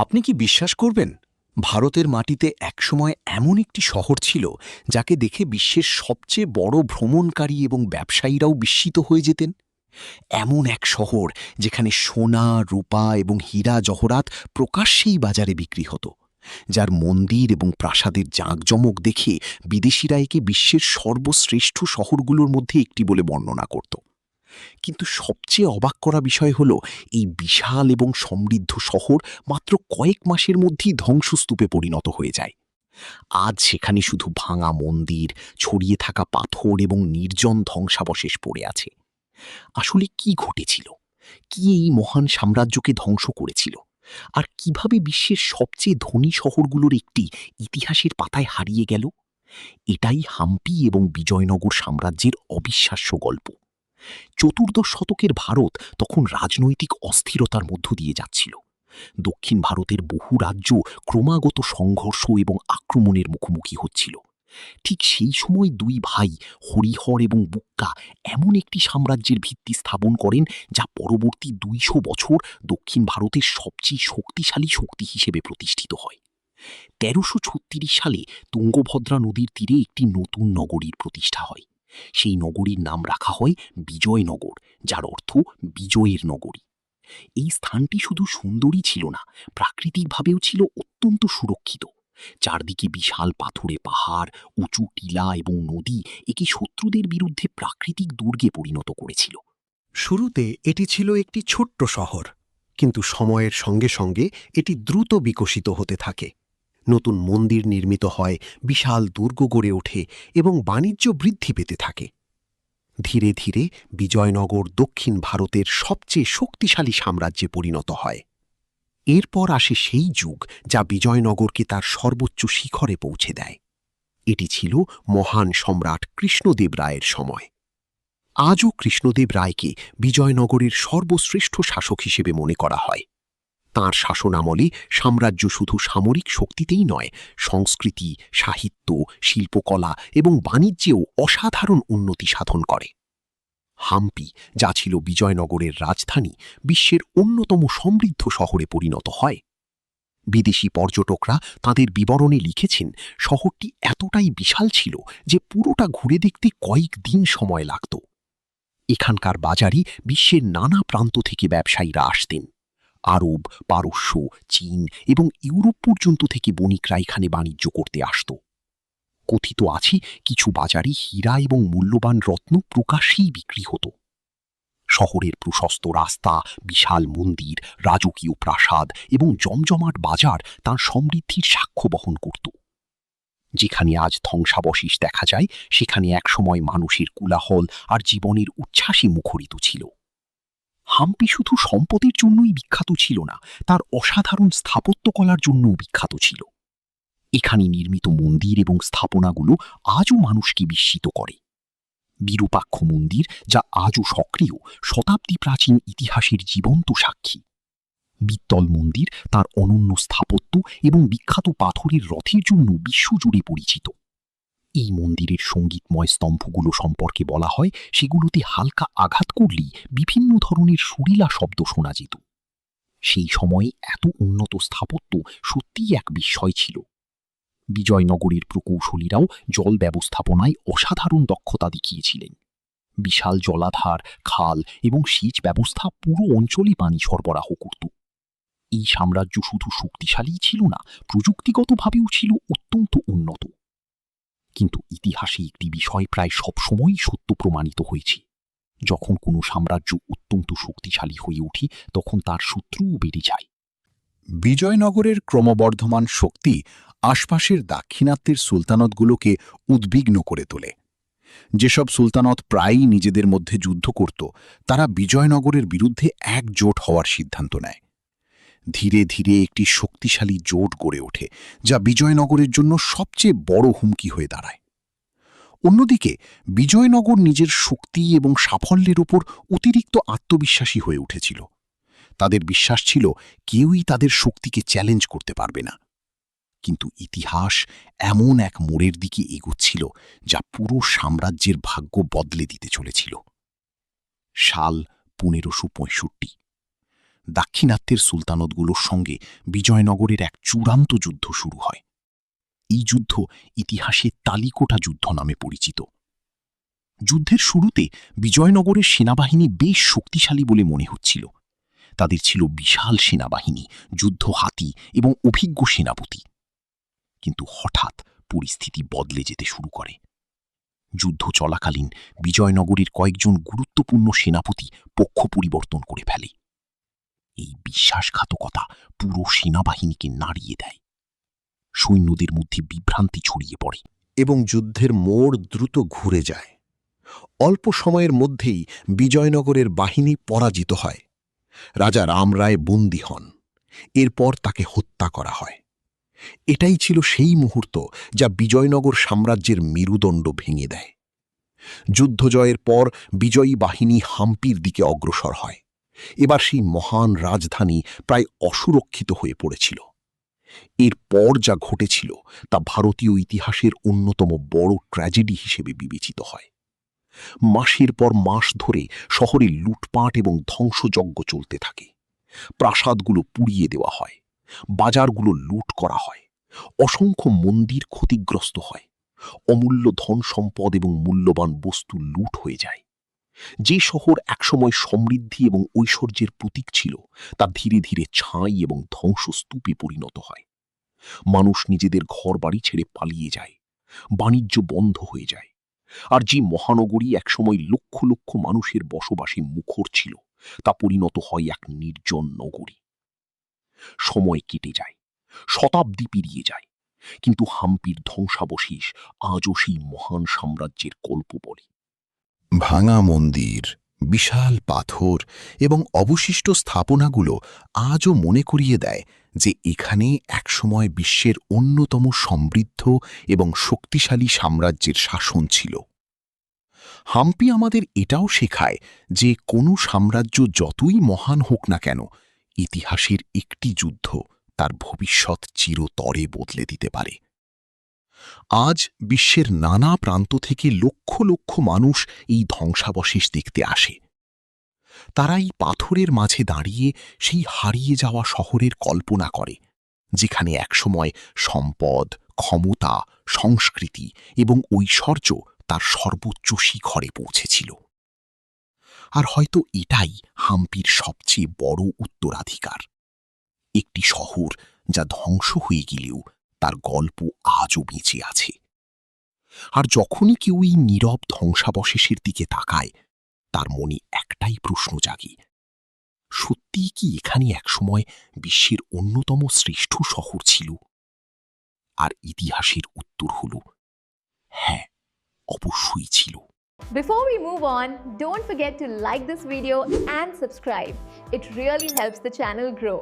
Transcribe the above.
আপনি কি বিশ্বাস করবেন, ভারতের মাটিতে একসময় এমন একটি শহর ছিল যাকে দেখে বিশ্বের সবচেয়ে বড় ভ্রমণকারী এবং ব্যবসায়ীরাও বিস্মিত হয়ে যেতেন। এমন এক শহর যেখানে সোনা, রূপা এবং হীরা জহরাত প্রকাশ্যেই বাজারে বিক্রি হতো, যার মন্দির এবং প্রাসাদের জাঁকজমক দেখে বিদেশিরা একে বিশ্বের সর্বশ্রেষ্ঠ শহরগুলোর মধ্যে একটি বলে বর্ণনা করত। কিন্তু সবচেয়ে অবাক করা বিষয় হল, এই বিশাল এবং সমৃদ্ধ শহর মাত্র কয়েক মাসের মধ্যেই ধ্বংসস্তূপে পরিণত হয়ে যায়। আজ সেখানে শুধু ভাঙা মন্দির, ছড়িয়ে থাকা পাথর এবং নির্জন ধ্বংসাবশেষ পড়ে আছে। আসলে কি ঘটেছিল? কি এই মহান সাম্রাজ্যকে ধ্বংস করেছিল? আর কিভাবে বিশ্বের সবচেয়ে ধনী শহরগুলোর একটি ইতিহাসের পাতায় হারিয়ে গেল? এটাই হাম্পি এবং বিজয়নগর সাম্রাজ্যের অবিশ্বাস্য গল্প। চতুর্দশ শতকের ভারত তখন রাজনৈতিক অস্থিরতার মধ্য দিয়ে যাচ্ছিল। দক্ষিণ ভারতের বহু রাজ্য ক্রমাগত সংঘর্ষ এবং আক্রমণের মুখোমুখি হচ্ছিল। ঠিক সেই সময় দুই ভাই হরিহর এবং বুক্কা এমন একটি সাম্রাজ্যের ভিত্তি স্থাপন করেন যা পরবর্তী ২০০ বছর দক্ষিণ ভারতের সবচেয়ে শক্তিশালী শক্তি হিসেবে প্রতিষ্ঠিত হয়। ১৩৩৬ সালে তুঙ্গভদ্রা নদীর তীরে একটি নতুন নগরীর প্রতিষ্ঠা হয়। সেই নগরীর নাম রাখা হয় বিজয়নগর, যার অর্থ বিজয়ের নগরী। এই স্থানটি শুধু সুন্দরই ছিল না, প্রাকৃতিকভাবেও ছিল অত্যন্ত সুরক্ষিত। চারদিকে বিশাল পাথুরে পাহাড়, উঁচু টিলা এবং নদী একে শত্রুদের বিরুদ্ধে প্রাকৃতিক দুর্গে পরিণত করেছিল। শুরুতে এটি ছিল একটি ছোট্ট শহর, কিন্তু সময়ের সঙ্গে সঙ্গে এটি দ্রুত বিকশিত হতে থাকে। নতুন মন্দির নির্মিত হয়, বিশাল দুর্গ গড়ে ওঠে এবং বাণিজ্য বৃদ্ধি পেতে থাকে। ধীরে ধীরে বিজয়নগর দক্ষিণ ভারতের সবচেয়ে শক্তিশালী সাম্রাজ্যে পরিণত হয়। এরপর আসে সেই যুগ যা বিজয়নগরকে তার সর্বোচ্চ শিখরে পৌঁছে দেয়। এটি ছিল মহান সম্রাট কৃষ্ণদেব রায়ের সময়। আজও কৃষ্ণদেব রায়কে বিজয়নগরের সর্বশ্রেষ্ঠ শাসক হিসেবে মনে করা হয়। তাঁর শাসনামলে সাম্রাজ্য শুধু সামরিক শক্তিতেই নয়, সংস্কৃতি, সাহিত্য, শিল্পকলা এবং বাণিজ্যেও অসাধারণ উন্নতি সাধন করে। হাম্পি, যা ছিল বিজয়নগরের রাজধানী, বিশ্বের অন্যতম সমৃদ্ধ শহরে পরিণত হয়। বিদেশি পর্যটকরা তাদের বিবরণে লিখেছেন, শহরটি এতটাই বিশাল ছিল যে পুরোটা ঘুরে দেখতে কয়েক দিন সময় লাগত। এখানকার বাজারে বিশ্বের নানা প্রান্ত থেকে ব্যবসায়ীরা আসতেন। আরব, পারস্য, চীন এবং ইউরোপ পর্যন্ত থেকে বণিকরা এখানে বাণিজ্য করতে আসত। কথিত আছে, কিছু বাজারে হীরা এবং মূল্যবান রত্ন প্রকাশ্যেই বিক্রি হতো। শহরের প্রশস্ত রাস্তা, বিশাল মন্দির, রাজকীয় প্রাসাদ এবং জমজমাট বাজার তার সমৃদ্ধির সাক্ষ্য বহন করত। যেখানে আজ ধ্বংসাবশেষ দেখা যায়, সেখানে একসময় মানুষের কোলাহল আর জীবনের উচ্ছ্বাসে মুখরিত ছিল। হাম্পি শুধু সম্পদের জন্যই বিখ্যাত ছিল না, তার অসাধারণ স্থাপত্যকলার জন্যও বিখ্যাত ছিল। এখানে নির্মিত মন্দির এবং স্থাপনাগুলো আজও মানুষকে বিস্মিত করে। বিরূপাক্ষ মন্দির, যা আজও সক্রিয়, শতাব্দী প্রাচীন ইতিহাসের জীবন্ত সাক্ষী। বিত্তল মন্দির তার অনন্য স্থাপত্য এবং বিখ্যাত পাথরের রথের জন্য বিশ্বজুড়ে পরিচিত। এই মন্দিরের সঙ্গীতময় স্তম্ভগুলো সম্পর্কে বলা হয়, সেগুলোতে হালকা আঘাত করলেই বিভিন্ন ধরনের সুরিলা শব্দ শোনা যেত। সেই সময়ে এত উন্নত স্থাপত্য সত্যিই এক বিস্ময় ছিল। বিজয়নগরের প্রকৌশলীরাও জল ব্যবস্থাপনায় অসাধারণ দক্ষতা দেখিয়েছিলেন। বিশাল জলাধার, খাল এবং সেচ ব্যবস্থা পুরো অঞ্চলে পানি সরবরাহ করত। এই সাম্রাজ্য শুধু শক্তিশালীই ছিল না, প্রযুক্তিগতভাবেও ছিল অত্যন্ত উন্নত। কিন্তু ইতিহাসে একটি বিষয় প্রায় সবসময়ই সত্য প্রমাণিত হয়েছে: যখন কোনো সাম্রাজ্য অত্যন্ত শক্তিশালী হয়ে ওঠে, তখন তার শত্রুও বেড়ে যায়। বিজয়নগরের ক্রমবর্ধমান শক্তি আশপাশের দাক্ষিণাত্যের সুলতানতগুলোকে উদ্বিগ্ন করে তোলে। যেসব সুলতানত প্রায়ই নিজেদের মধ্যে যুদ্ধ করত, তারা বিজয়নগরের বিরুদ্ধে একজোট হওয়ার সিদ্ধান্ত নেয়। ধীরে ধীরে একটি শক্তিশালী জোট গড়ে ওঠে, যা বিজয়নগরের জন্য সবচেয়ে বড় হুমকি হয়ে দাঁড়ায়। অন্যদিকে বিজয়নগর নিজের শক্তি এবং সাফল্যের উপর অতিরিক্ত আত্মবিশ্বাসী হয়ে উঠেছিল। তাদের বিশ্বাস ছিল, কেউই তাদের শক্তিকে চ্যালেঞ্জ করতে পারবে না। কিন্তু ইতিহাস এমন এক মোড়ের দিকে এগোচ্ছিল যা পুরো সাম্রাজ্যের ভাগ্য বদলে দিতে চলেছিল। সাল ১৫৬৫। দাক্ষিণাত্যের সুলতানতগুলোর সঙ্গে বিজয়নগরের এক চূড়ান্ত যুদ্ধ শুরু হয়। এই যুদ্ধ ইতিহাসে তালিকোটা যুদ্ধ নামে পরিচিত। যুদ্ধের শুরুতে বিজয়নগরের সেনাবাহিনী বেশ শক্তিশালী বলে মনে হচ্ছিল। তাদের ছিল বিশাল সেনাবাহিনী, যুদ্ধ হাতি এবং অভিজ্ঞ সেনাপতি। কিন্তু হঠাৎ পরিস্থিতি বদলে যেতে শুরু করে। যুদ্ধ চলাকালীন বিজয়নগরের কয়েকজন গুরুত্বপূর্ণ সেনাপতি পক্ষ পরিবর্তন করে ফেলে। এই বিশ্বাসঘাতকতা পুরো সেনাবাহিনীকে নাড়িয়ে দেয়। সৈন্যদের মধ্যে বিভ্রান্তি ছড়িয়ে পড়ে এবং যুদ্ধের মোড় দ্রুত ঘুরে যায়। অল্প সময়ের মধ্যেই বিজয়নগরের বাহিনী পরাজিত হয়। রাজা রামরায় বন্দী হন। এরপর তাকে হত্যা করা হয়। এটাই ছিল সেই মুহূর্ত যা বিজয়নগর সাম্রাজ্যের মেরুদণ্ড ভেঙে দেয়। যুদ্ধ জয়ের পর বিজয়ী বাহিনী হাম্পির দিকে অগ্রসর হয়। এবার সেই মহান রাজধানী প্রায় অসুরক্ষিত হয়ে পড়েছিল। এরপর যা ঘটেছিল তা ভারতীয় ইতিহাসের অন্যতম বড় ট্র্যাজেডি হিসেবে বিবেচিত হয়। মাসের পর মাস ধরে শহরে লুটপাট এবং ধ্বংসযজ্ঞ চলতে থাকে। প্রাসাদগুলো পুড়িয়ে দেওয়া হয়, বাজারগুলো লুট করা হয়, অসংখ্য মন্দির ক্ষতিগ্রস্ত হয়, অমূল্য ধন সম্পদ এবং মূল্যবান বস্তু লুট হয়ে যায়। যে শহর একসময় সমৃদ্ধি এবং ঐশ্বর্যের প্রতীক ছিল তা ধীরে ধীরে ছাই এবং ধ্বংসস্তূপে পরিণত হয়। মানুষ নিজেদের ঘরবাড়ি ছেড়ে পালিয়ে যায়, বাণিজ্য বন্ধ হয়ে যায়। আর যে মহানগরী একসময় লক্ষ লক্ষ মানুষের বসবাসে মুখর ছিল তা পরিণত হয় এক নির্জন নগরী। সময় কেটে যায়, শতাব্দী পেরিয়ে যায়, কিন্তু হাম্পির ধ্বংসাবশেষ আজও সেই মহান সাম্রাজ্যের গল্প বলে। ভাঙা মন্দির, বিশাল পাথর এবং অবশিষ্ট স্থাপনাগুলো আজও মনে করিয়ে দেয় যে এখানে একসময় বিশ্বের অন্যতম সমৃদ্ধ এবং শক্তিশালী সাম্রাজ্যের শাসন ছিল। হাম্পি আমাদের এটাও শেখায় যে কোনো সাম্রাজ্য যতই মহান হোক না কেন, ইতিহাসের একটি যুদ্ধ তার ভবিষ্যৎ চিরতরে বদলে দিতে পারে। আজ বিশ্বের নানা প্রান্ত থেকে লক্ষ লক্ষ মানুষ এই ধ্বংসাবশেষ দেখতে আসে। তারা এই পাথরের মাঝে দাঁড়িয়ে সেই হারিয়ে যাওয়া শহরের কল্পনা করে, যেখানে একসময় সম্পদ, ক্ষমতা, সংস্কৃতি এবং ঐশ্বর্য তার সর্বোচ্চ শিখরে পৌঁছেছিল। আর হয়তো এটাই হাম্পির সবচেয়ে বড় উত্তরাধিকার, একটি শহর যা ধ্বংস হয়ে গেলেও তার গল্প আজও বেঁচে আছে। আর যখনই কেউ এই নীরব ধ্বংসাবশেষের দিকে তাকায়, তার মনে একটাই প্রশ্ন জাগে, সত্যিই কি এখানে একসময় বিশ্বের অন্যতম শ্রেষ্ঠ শহর ছিল? আর ইতিহাসের উত্তর হল হ্যাঁ, অবশ্যই ছিল। Before we move on, don't forget to like this video and subscribe. It really helps the channel grow.